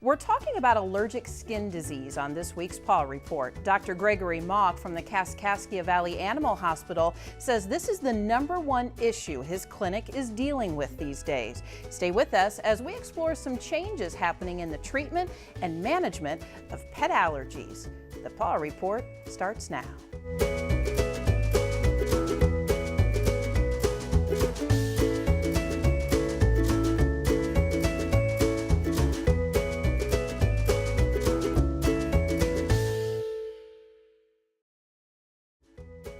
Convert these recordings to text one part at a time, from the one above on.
We're talking about allergic skin disease on this week's Paw Report. Dr. Gregory Mauck from the Kaskaskia Valley Animal Hospital says this is the #1 issue his clinic is dealing with these days. Stay with us as we explore some changes happening in the treatment and management of pet allergies. The Paw Report starts now.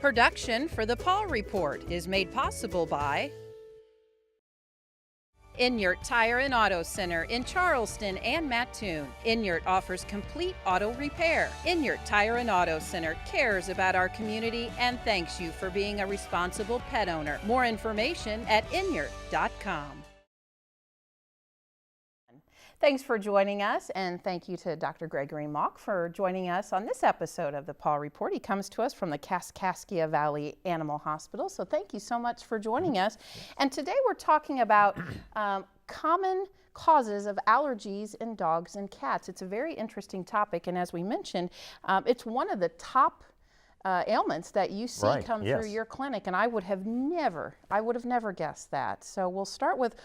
Production for the Paw Report is made possible by Inyurt Tire and Auto Center in Charleston and Mattoon. Inyurt offers complete auto repair. Inyurt Tire and Auto Center cares about our community and thanks you for being a responsible pet owner. More information at inyurt.com. Thanks for joining us, and thank you to Dr. Gregory Mauck for joining us on this episode of the Paw Report. He comes to us from the Kaskaskia Valley Animal Hospital, so thank you so much for joining us. And today we're talking about common causes of allergies in dogs and cats. It's a very interesting topic, and as we mentioned, it's one of the top ailments that you see come through your clinic, and I would have never guessed that. So we'll start with,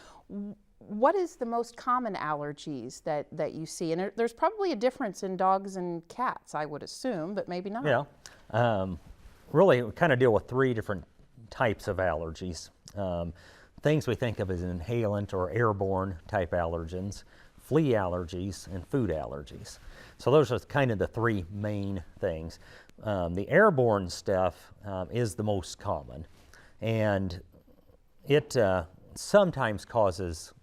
what is the most common allergies that you see? And there's probably a difference in dogs and cats, I would assume, but maybe not. Yeah, really we kind of deal with 3 different types of allergies. Things we think of as inhalant or airborne type allergens, flea allergies, and food allergies. So those are kind of the 3 main things. The airborne stuff is the most common, and it sometimes causes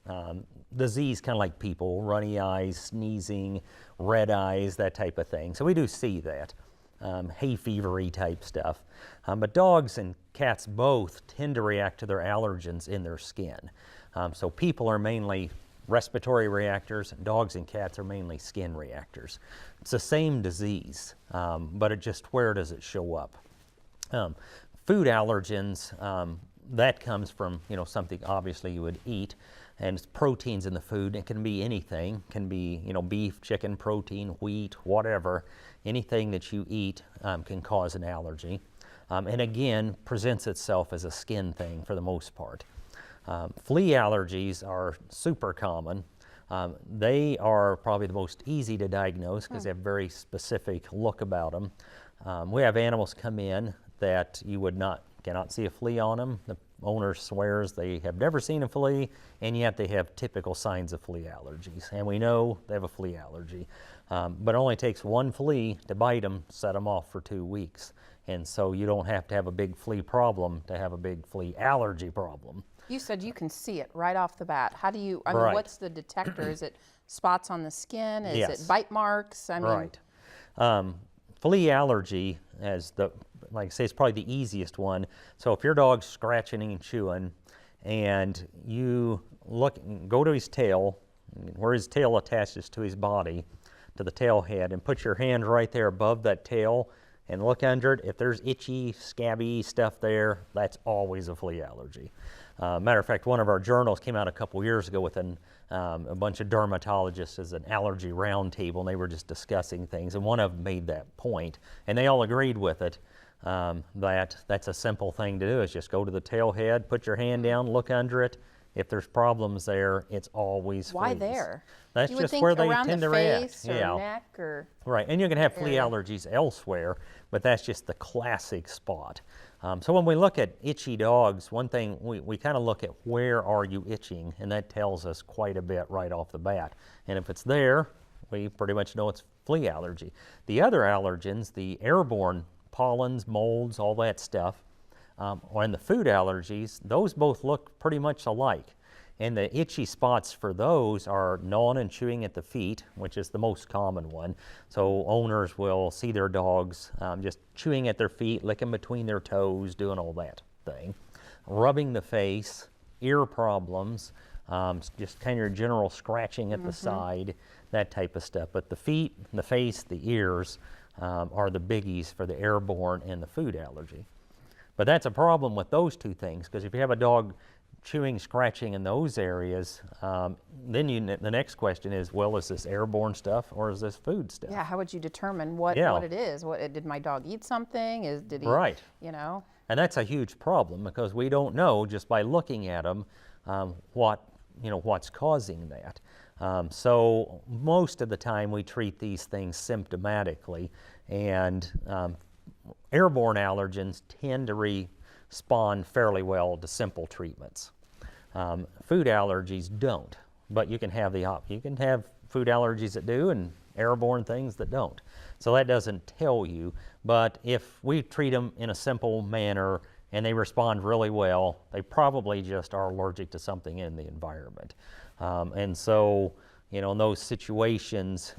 disease, kind of like people, runny eyes, sneezing, red eyes, that type of thing. So we do see that, hay fevery type stuff. But dogs and cats both tend to react to their allergens in their skin. So people are mainly respiratory reactors, and dogs and cats are mainly skin reactors. It's the same disease, but where does it show up? Food allergens, that comes from, something obviously you would eat, and it's proteins in the food. It can be anything. It can be, beef, chicken, protein, wheat, whatever. Anything that you eat can cause an allergy. And again, presents itself as a skin thing for the most part. Flea allergies are super common. They are probably the most easy to diagnose because they have a very specific look about them. We have animals come in that you cannot see a flea on them. The owner swears they have never seen a flea, and yet they have typical signs of flea allergies. And we know they have a flea allergy. But it only takes 1 flea to bite them, set them off for 2 weeks. And so you don't have to have a big flea problem to have a big flea allergy problem. You said you can see it right off the bat. How do you, I mean, what's the detector? Is it spots on the skin? Is it bite marks? Flea allergy, like I say, it's probably the easiest one. So if your dog's scratching and chewing, and you go to his tail, where his tail attaches to his body, to the tail head, and put your hand right there above that tail and look under it. If there's itchy, scabby stuff there, that's always a flea allergy. Matter of fact, one of our journals came out a couple years ago with a bunch of dermatologists as an allergy roundtable, and they were just discussing things, and one of them made that point, and they all agreed with it, that's a simple thing to do, is just go to the tail head, put your hand down, look under it. If there's problems there, it's always Why fleas. there? That's you just would where think they around tend the to face react. or neck or right, and you can have flea allergies elsewhere, but that's just the classic spot. So when we look at itchy dogs, one thing we kind of look at, where are you itching, and that tells us quite a bit right off the bat. And if it's there, we pretty much know it's flea allergy. The other allergens, the airborne pollens, molds, all that stuff, and the food allergies, those both look pretty much alike. And the itchy spots for those are gnawing and chewing at the feet, which is the most common one. So owners will see their dogs just chewing at their feet, licking between their toes, doing all that thing. Rubbing the face, ear problems, just kind of your general scratching at the side, that type of stuff. But the feet, the face, the ears are the biggies for the airborne and the food allergy. But that's a problem with those 2 things, because if you have a dog chewing, scratching in those areas, then the next question is, well, is this airborne stuff or is this food stuff? Yeah, how would you determine what it is? Did my dog eat something? Did he, right. you know? And that's a huge problem because we don't know just by looking at them what's causing that. So most of the time we treat these things symptomatically, and airborne allergens tend to respond fairly well to simple treatments. Food allergies don't, but you can have you can have food allergies that do and airborne things that don't. So that doesn't tell you, but if we treat them in a simple manner and they respond really well, they probably just are allergic to something in the environment. And so, in those situations,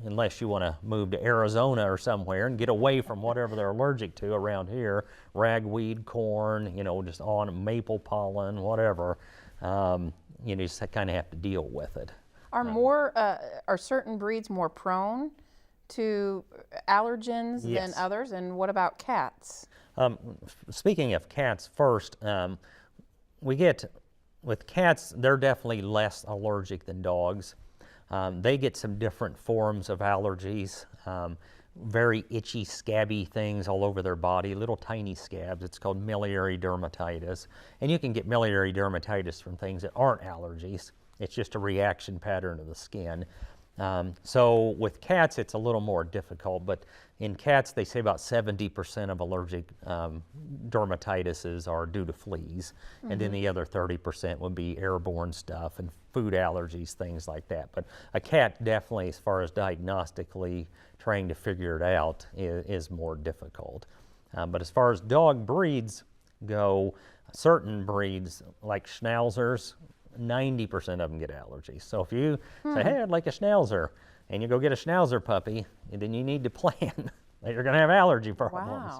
unless you want to move to Arizona or somewhere and get away from whatever they're allergic to around here, ragweed, corn, just on maple pollen, whatever, you just kind of have to deal with it. Are certain breeds more prone to allergens Yes. than others? And what about cats? Speaking of cats first, with cats, they're definitely less allergic than dogs. They get some different forms of allergies, very itchy, scabby things all over their body, little tiny scabs. It's called miliary dermatitis. And you can get miliary dermatitis from things that aren't allergies. It's just a reaction pattern of the skin. So with cats, it's a little more difficult, but in cats, they say about 70% of allergic dermatitises are due to fleas, and then the other 30% would be airborne stuff and food allergies, things like that. But a cat definitely, as far as diagnostically trying to figure it out, is more difficult. But as far as dog breeds go, certain breeds like schnauzers, 90% of them get allergies. So if you say, hey, I'd like a schnauzer, and you go get a schnauzer puppy, then you need to plan that you're going to have allergy problems.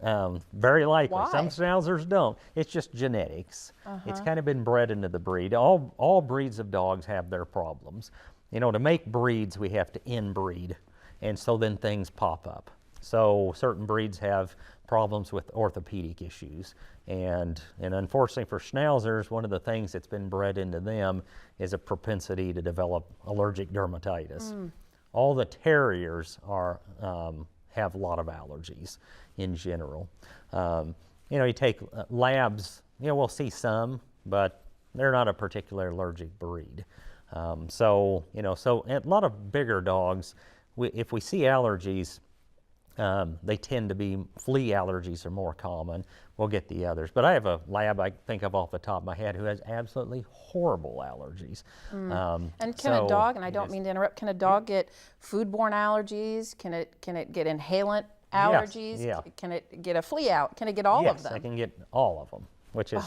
Wow. Very likely. Why? Some schnauzers don't. It's just genetics. It's kind of been bred into the breed. All breeds of dogs have their problems. To make breeds, we have to inbreed, and so then things pop up. So certain breeds have problems with orthopedic issues. And unfortunately for schnauzers, one of the things that's been bred into them is a propensity to develop allergic dermatitis. All the terriers have a lot of allergies in general. You take labs, we'll see some, but they're not a particular allergic breed. So a lot of bigger dogs, if we see allergies, they tend to be, flea allergies are more common. We'll get the others. But I have a lab I think of off the top of my head who has absolutely horrible allergies. And can a dog, and I don't mean to interrupt, can a dog get foodborne allergies? Can it get inhalant allergies? Yes, yeah. Can it get a flea out? Can it get all of them? Yes, I can get all of them, which is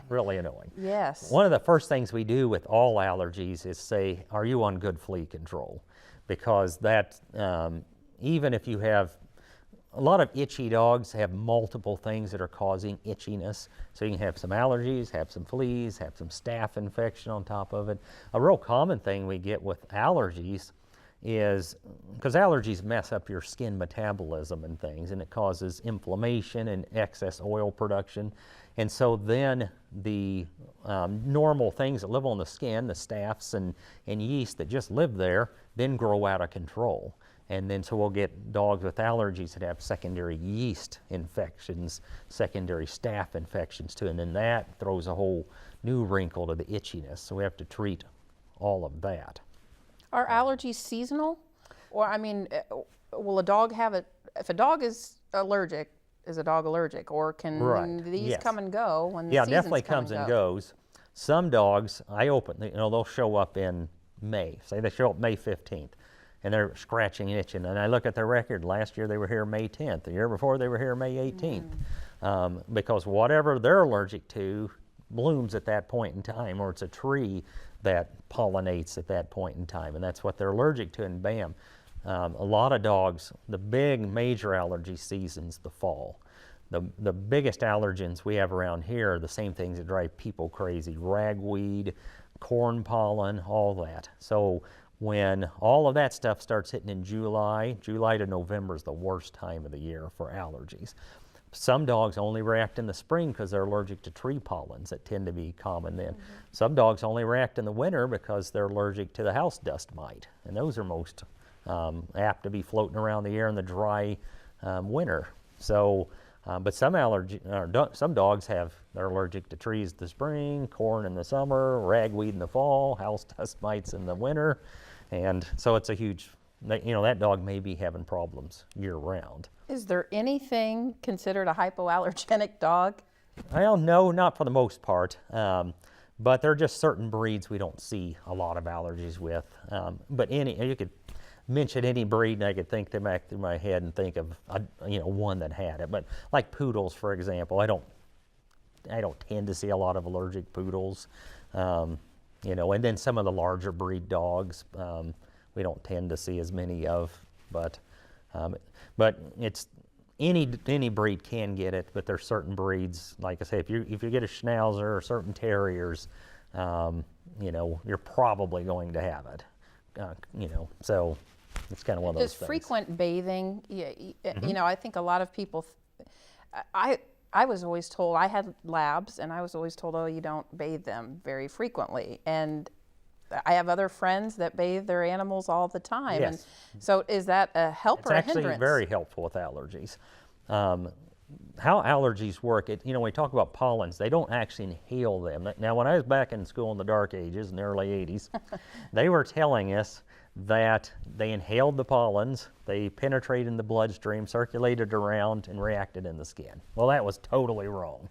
really annoying. Yes. One of the first things we do with all allergies is say, are you on good flea control? Because that, even if you have, a lot of itchy dogs have multiple things that are causing itchiness. So you can have some allergies, have some fleas, have some staph infection on top of it. A real common thing we get with allergies is, because allergies mess up your skin metabolism and things, and it causes inflammation and excess oil production. And so then the normal things that live on the skin, the staph and yeast that just live there, then grow out of control. And then so we'll get dogs with allergies that have secondary yeast infections, secondary staph infections too, and then that throws a whole new wrinkle to the itchiness. So we have to treat all of that. Are allergies seasonal? Or, will a dog have it, if a dog is allergic, is a dog allergic? Or can these come and go when the seasons definitely come comes and goes. Some dogs, they'll show up in May. Say they show up May 15th. And they're scratching and itching. And I look at their record. Last year they were here May 10th. The year before they were here May 18th. Because whatever they're allergic to blooms at that point in time, or it's a tree that pollinates at that point in time. And that's what they're allergic to, and bam. A lot of dogs, the big major allergy season's the fall. The biggest allergens we have around here are the same things that drive people crazy. Ragweed, corn pollen, all that. So when all of that stuff starts hitting in July to November is the worst time of the year for allergies. Some dogs only react in the spring because they're allergic to tree pollens that tend to be common then. Some dogs only react in the winter because they're allergic to the house dust mite, and those are most apt to be floating around the air in the dry winter. So, but some dogs they're allergic to trees in the spring, corn in the summer, ragweed in the fall, house dust mites in the winter, and so it's a huge. That dog may be having problems year round. Is there anything considered a hypoallergenic dog? Well, no, not for the most part. But there are just certain breeds we don't see a lot of allergies with. But you could mention any breed, and I could think them back through my head and think of one that had it. But like poodles, for example, I don't tend to see a lot of allergic poodles. And then some of the larger breed dogs. We don't tend to see as many of, but it's any breed can get it. But there's certain breeds, like I say, if you get a Schnauzer or certain terriers, you're probably going to have it. So it's kind of one of those Does things. frequent bathing? I think a lot of people. I was always told, I had labs, and I was always told, oh, you don't bathe them very frequently, and I have other friends that bathe their animals all the time. Yes. And so is that a help or a hindrance? It's actually very helpful with allergies. How allergies work, when we talk about pollens, they don't actually inhale them. Now, when I was back in school in the dark ages, in the early 80s, they were telling us that they inhaled the pollens, they penetrated in the bloodstream, circulated around, and reacted in the skin. Well, that was totally wrong.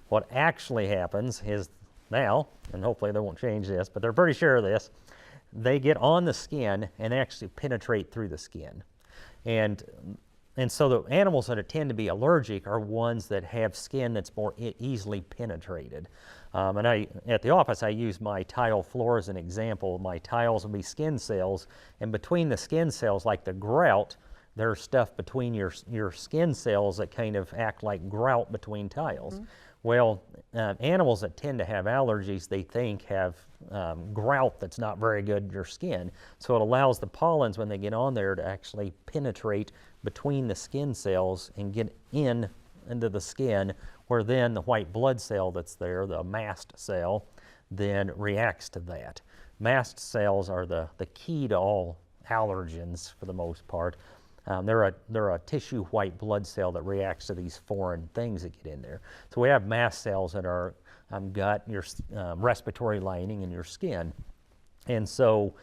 What actually happens is now, and hopefully they won't change this, but they're pretty sure of this, they get on the skin and actually penetrate through the skin. And so the animals that tend to be allergic are ones that have skin that's more easily penetrated. And at the office, I use my tile floor as an example. My tiles will be skin cells, and between the skin cells, like the grout, there's stuff between your skin cells that kind of act like grout between tiles. Mm-hmm. Well, animals that tend to have allergies, they think have grout that's not very good in your skin. So it allows the pollens, when they get on there, to actually penetrate between the skin cells and get into the skin, where then the white blood cell that's there, the mast cell, then reacts to that. Mast cells are the key to all allergens for the most part. They're a tissue white blood cell that reacts to these foreign things that get in there. So we have mast cells in our gut, your respiratory lining, and your skin. And so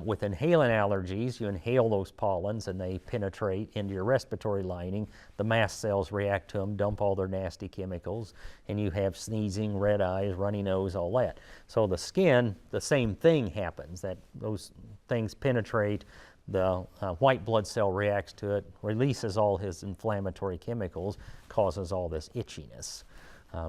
with inhalant allergies, you inhale those pollens and they penetrate into your respiratory lining. The mast cells react to them, dump all their nasty chemicals, and you have sneezing, red eyes, runny nose, all that. So the skin, the same thing happens, that those things penetrate. The white blood cell reacts to it, releases all his inflammatory chemicals, causes all this itchiness.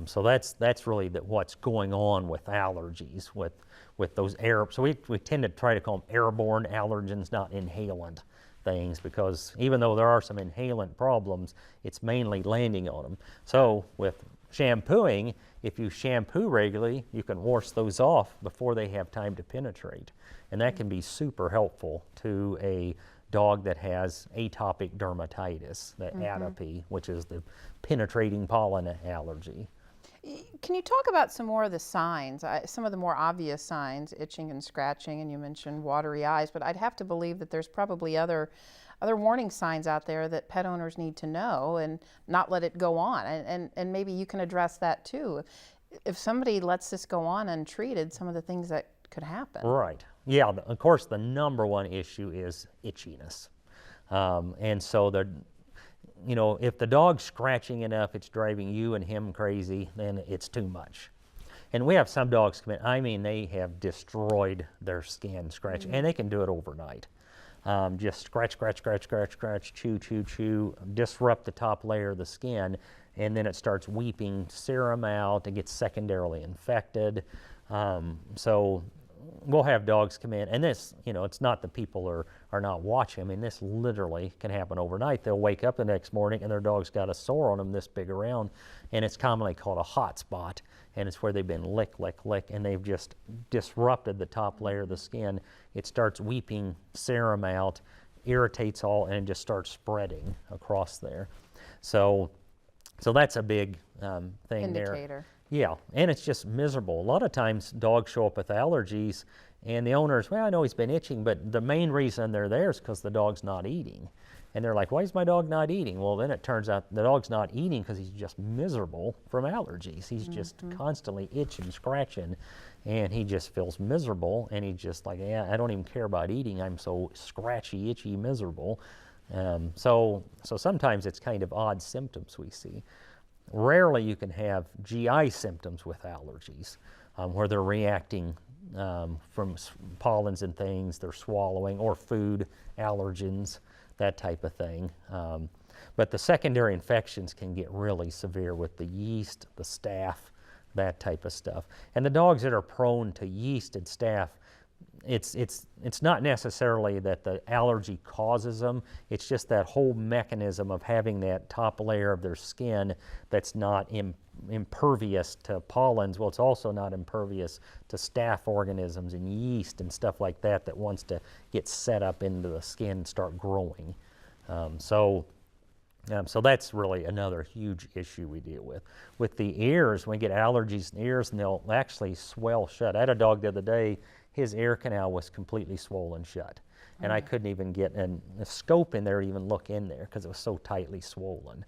So that's really what's going on with allergies, with those So we tend to try to call them airborne allergens, not inhalant things, because even though there are some inhalant problems, it's mainly landing on them. So with shampooing, if you shampoo regularly, you can wash those off before they have time to penetrate. And that can be super helpful to a dog that has atopic dermatitis, that atopy, which is the penetrating pollen allergy. Can you talk about some more of the signs, some of the more obvious signs, itching and scratching, and you mentioned watery eyes, but I'd have to believe that there's probably other warning signs out there that pet owners need to know and not let it go on. And maybe you can address that too. If somebody lets this go on untreated, some of the things that could happen. Right. Yeah, of course the number one issue is itchiness. And so if the dog's scratching enough, it's driving you and him crazy, then it's too much. And we have some dogs come in, they have destroyed their skin scratching, and they can do it overnight. Just scratch, chew, disrupt the top layer of the skin, and then it starts weeping serum out and gets secondarily infected. So we'll have dogs come in, and this, it's not that people are not watching. I mean, this literally can happen overnight. They'll wake up the next morning and their dog's got a sore on them this big around, and it's commonly called a hot spot, and it's where they've been lick, and they've just disrupted the top layer of the skin. It starts weeping serum out, irritates all, and it just starts spreading across there. So So that's a big thing there. Indicator. Yeah, and it's just miserable. A lot of times dogs show up with allergies and the owners, well, I know he's been itching, but the main reason they're there is because the dog's not eating. And they're like, why is my dog not eating? Well, then it turns out the dog's not eating because he's just miserable from allergies. He's just constantly itching, scratching, and he just feels miserable. And he's just like, yeah, I don't even care about eating. I'm so scratchy, itchy, miserable. So sometimes it's kind of odd symptoms we see. Rarely you can have GI symptoms with allergies, where they're reacting from pollens and things, they're swallowing, or food allergens, that type of thing. But the secondary infections can get really severe with the yeast, the staph, that type of stuff. And the dogs that are prone to yeast and staph, it's not necessarily that the allergy causes them, it's just that whole mechanism of having that top layer of their skin that's not impervious to pollens. Well, it's also not impervious to staph organisms and yeast and stuff like that that wants to get set up into the skin and start growing. So that's really another huge issue we deal with. With the ears, we get allergies in the ears and they'll actually swell shut. I had a dog the other day, his ear canal was completely swollen shut. And I couldn't even get a scope in there to even look in there because it was so tightly swollen.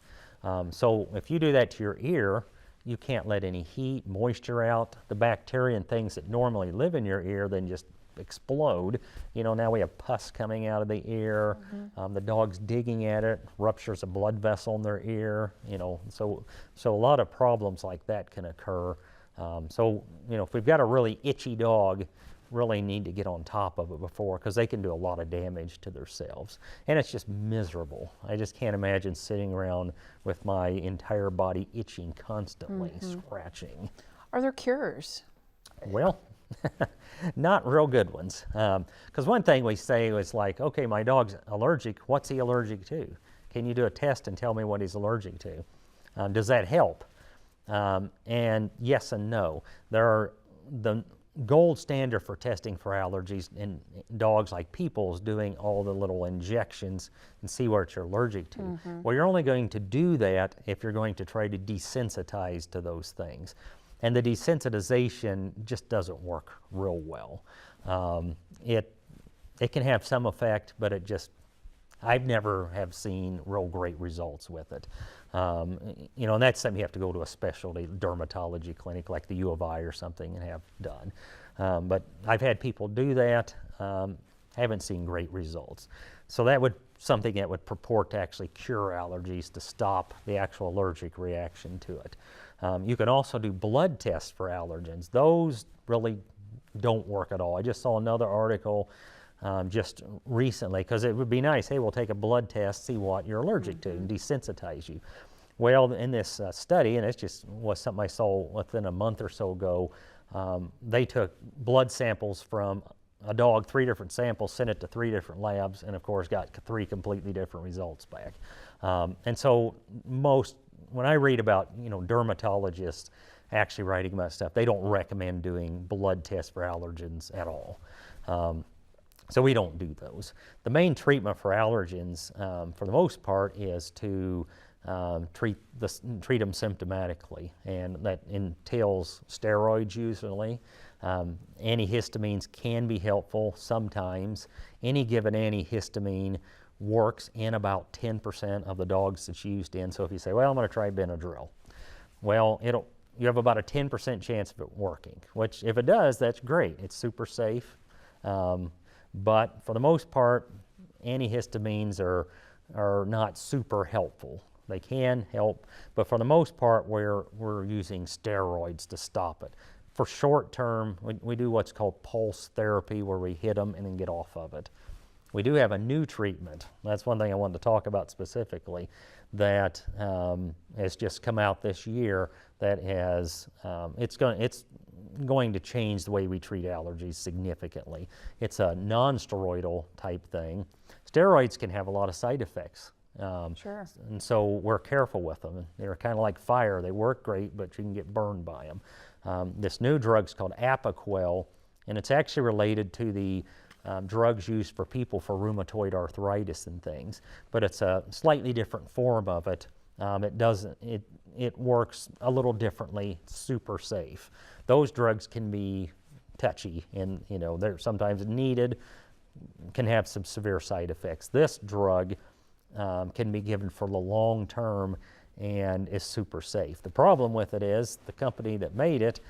So if you do that to your ear, you can't let any heat, moisture out. The bacteria and things that normally live in your ear then just explode. You know, now we have pus coming out of the ear. The dog's digging at it, ruptures a blood vessel in their ear. You know, so a lot of problems like that can occur. So, you know, if we've got a really itchy dog, really need to get on top of it before, because they can do a lot of damage to themselves. And it's just miserable. I just can't imagine sitting around with my entire body itching constantly, scratching. Are there cures? Well, not real good ones. Because one thing we say was like, okay, my dog's allergic. What's he allergic to? Can you do a test and tell me what he's allergic to? Does that help? And yes and no. The gold standard for testing for allergies in dogs like people is doing all the little injections and see what you're allergic to. Well, you're only going to do that if you're going to try to desensitize to those things. And the desensitization just doesn't work real well. It can have some effect, but I've never have seen real great results with it. You know, and that's something you have to go to a specialty dermatology clinic like the U of I or something and have done. But I've had people do that, haven't seen great results. So that would something that would purport to actually cure allergies, to stop the actual allergic reaction to it. You can also do blood tests for allergens. Those really don't work at all. I just saw another article just recently, because it would be nice, hey, we'll take a blood test, see what you're allergic to, and desensitize you. Well, in this study, and it just was something I saw within a month or so ago, they took blood samples from a dog, 3 different samples, sent it to 3 different labs, and of course got 3 completely different results back. And so when I read about, you know, dermatologists actually writing about stuff, they don't recommend doing blood tests for allergens at all. So we don't do those. The main treatment for allergens, for the most part, is to treat them symptomatically, and that entails steroids usually. Antihistamines can be helpful sometimes. Any given antihistamine works in about 10% of the dogs it's used in. So if you say, well, I'm going to try Benadryl, well, you have about a 10% chance of it working, which if it does, that's great. It's super safe. But for the most part, antihistamines are not super helpful. They can help, but for the most part, we're using steroids to stop it. For short term, we do what's called pulse therapy, where we hit them and then get off of it. We do have a new treatment. That's one thing I wanted to talk about specifically that has just come out this year that has, it's going to change the way we treat allergies significantly. It's a non-steroidal type thing. Steroids can have a lot of side effects. Sure. And so we're careful with them. They're kind of like fire. They work great, but you can get burned by them. This new drug's called Apoquel, and it's actually related to the drugs used for people for rheumatoid arthritis and things, but it's a slightly different form of it. it works a little differently, super safe. Those drugs can be touchy, and they're sometimes needed, can have some severe side effects. This drug can be given for the long term and is super safe. The problem with it is the company that made it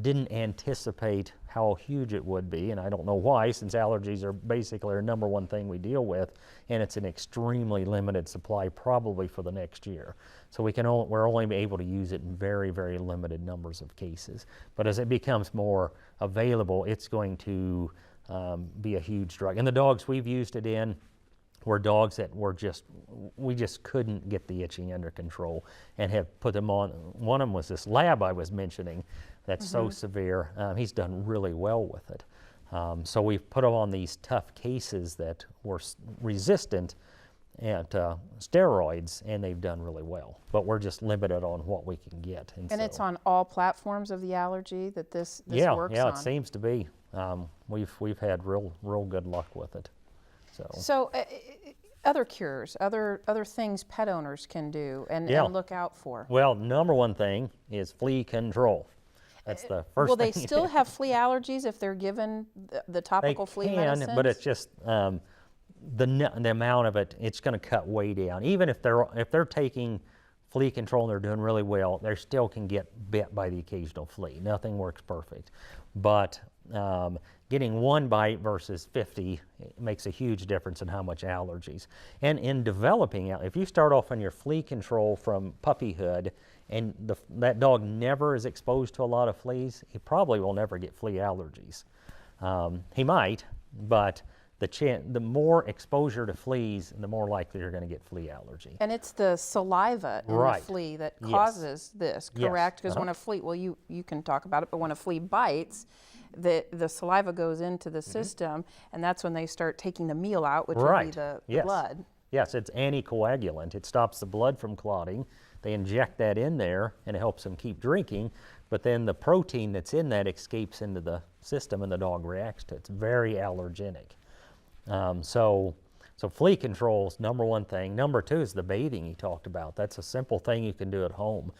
didn't anticipate how huge it would be, and I don't know why, since allergies are basically our number one thing we deal with, and it's an extremely limited supply probably for the next year. So we're only able to use it in very, very limited numbers of cases. But as it becomes more available, it's going to be a huge drug. And the dogs we've used it in were dogs that we just couldn't get the itching under control, and have put them on. One of them was this lab I was mentioning that's so severe. He's done really well with it. So we've put them on these tough cases that were resistant at steroids, and they've done really well. But we're just limited on what we can get. And so it's on all platforms of the allergy that this works on? Yeah, it seems to be. We've had real good luck with it. So other cures, other things pet owners can do and look out for? Well, number one thing is flea control. That's the first thing. Will they still have flea allergies if they're given the topical flea medicines? They can, but it's just the amount of it, it's going to cut way down. Even if they're taking flea control and they're doing really well, they still can get bit by the occasional flea. Nothing works perfect. But getting one bite versus 50 makes a huge difference in how much allergies. And in developing, if you start off on your flea control from puppyhood and that dog never is exposed to a lot of fleas, he probably will never get flea allergies. He might, but the more exposure to fleas, the more likely you're going to get flea allergy. And it's the saliva in the flea that causes this, correct? Because when a flea, well, you can talk about it, but when a flea bites, the saliva goes into the system, and that's when they start taking the meal out, which would be the blood. Yes, it's anticoagulant. It stops the blood from clotting. They inject that in there, and it helps them keep drinking, but then the protein that's in that escapes into the system, and the dog reacts to it. It's very allergenic. So flea control is number one thing. Number two is the bathing he talked about. That's a simple thing you can do at home.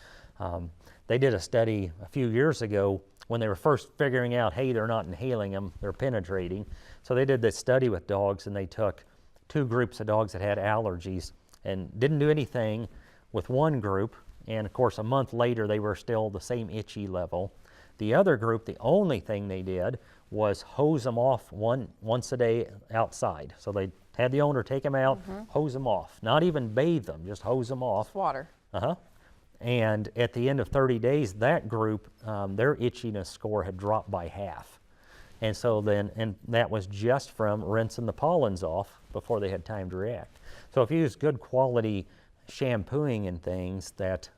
They did a study a few years ago when they were first figuring out, hey, they're not inhaling them, they're penetrating. So they did this study with dogs, and they took two groups of dogs that had allergies and didn't do anything with one group. And of course, a month later, they were still the same itchy level. The other group, the only thing they did was hose them off once a day outside. So they had the owner take them out, hose them off, not even bathe them, just hose them off. Just water. And at the end of 30 days, that group, their itchiness score had dropped by half. And so and that was just from rinsing the pollens off before they had time to react. So if you use good quality shampooing and things, that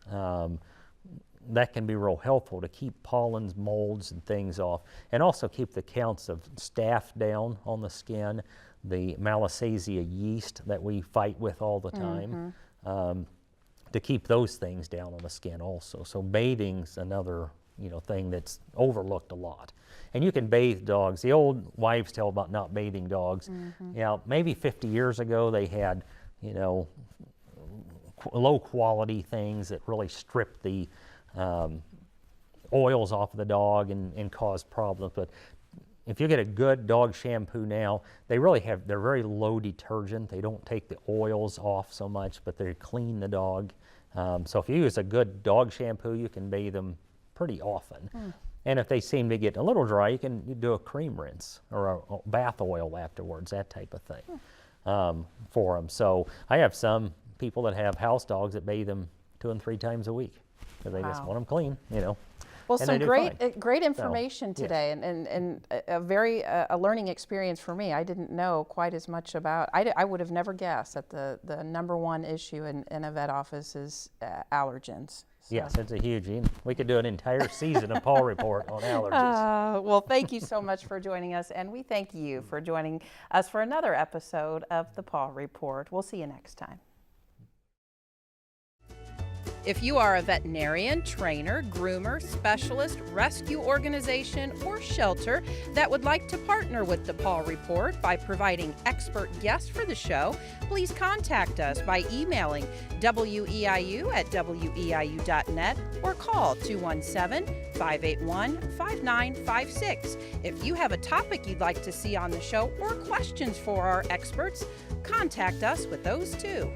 can be real helpful to keep pollens, molds, and things off, and also keep the counts of staph down on the skin, the Malassezia yeast that we fight with all the time, to keep those things down on the skin also. So bathing's another thing that's overlooked a lot. And you can bathe dogs. The old wives' tale about not bathing dogs. Maybe 50 years ago they had low quality things that really stripped the oils off of the dog and cause problems. But if you get a good dog shampoo now, they're very low detergent. They don't take the oils off so much, but they clean the dog. So if you use a good dog shampoo, you can bathe them pretty often. And if they seem to get a little dry, you can do a cream rinse or a bath oil afterwards, that type of thing for them. So I have some people that have house dogs that bathe them 2 and 3 times a week because they just want them clean, Well, some great information today, and a learning experience for me. I didn't know quite as much about. I would have never guessed that the number one issue in a vet office is allergens. So. Yes, it's a huge. We could do an entire season of Paw Report on allergies. Well, thank you so much for joining us, and we thank you for joining us for another episode of the Paw Report. We'll see you next time. If you are a veterinarian, trainer, groomer, specialist, rescue organization, or shelter that would like to partner with the Paw Report by providing expert guests for the show, please contact us by emailing weiu@weiu.net or call 217-581-5956. If you have a topic you'd like to see on the show or questions for our experts, contact us with those too.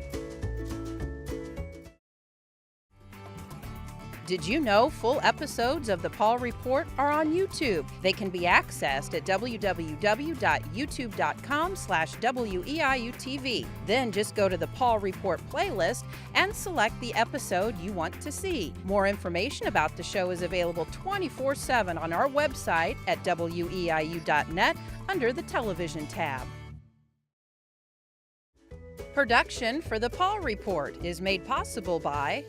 Did you know full episodes of the Paw Report are on YouTube? They can be accessed at www.youtube.com/WEIUTV. Then just go to the Paw Report playlist and select the episode you want to see. More information about the show is available 24/7 on our website at WEIU.net under the Television tab. Production for the Paw Report is made possible by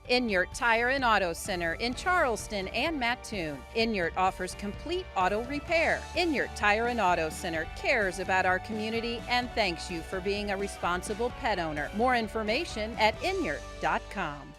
Inyart Tire and Auto Center in Charleston and Mattoon. Inyart offers complete auto repair. Inyart Tire and Auto Center cares about our community and thanks you for being a responsible pet owner. More information at inyart.com.